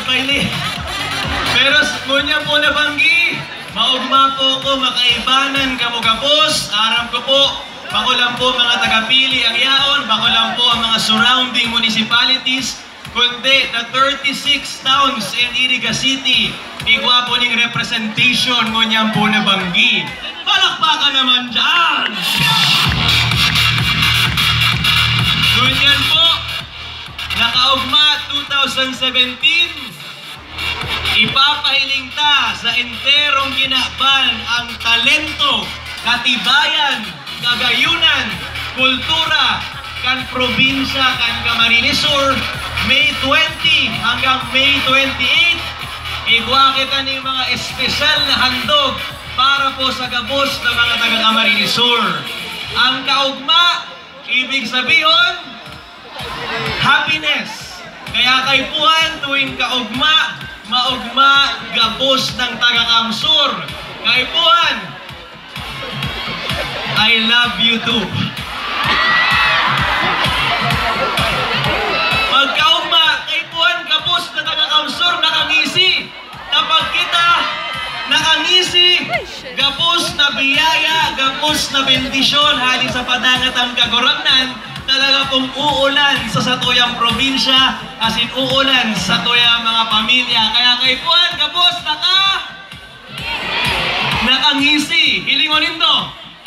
pagpaili. Pero ngunya po nabanggi, maugma po ko makaibanan kamo kapos, aram ko po, bako lang po mga tagapili ang yaon, bako lang po ang mga surrounding municipalities, kundi na 36 towns in Iriga City, igwa po ning representation ngunya po nabanggi. Palakpakan naman dyan! Ngunyan po, nakaugma 2017, ipapahiling ta sa enterong ginakban ang talento, katibayan, kagayunan, kultura, kan probinsya, kan Camarines Sur, May 20 hanggang May 28, igwa kita ng mga espesyal na handog para po sa gabos ng mga taga Camarines Sur. Ang kaugma, ibig sabihin, happiness. Kaya kay Puhan tuwing kaugma, maugma gabos ng taga-Kamsur. Kay Puhan, I love you too. Pagkaugma, kay Puhan gabos na taga-Kamsur, nakangisi. Kapag kita nakangisi, gabos na biyaya, gabos na bendisyon, hali sa padangat ang kagurangnan, talaga pong uulan sa satuyang probinsya, as in uulan sa tuyang mga pamilya. Kaya kay Puan, kapos, nakangisi. Hilingonin to,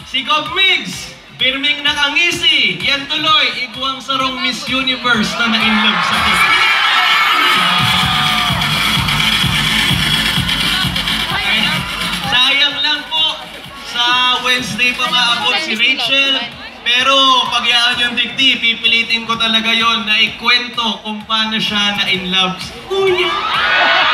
si Cobb Migs, pirming nakangisi. Yan tuloy, iguang sarong Miss Universe na na-inlove sa akin. Sayang lang po, sa Wednesday pa maabot si Rachel. Pero pag yaan yung digdi, pipilitin ko talaga yon na ikwento kung paano siya na-in love. Kuya!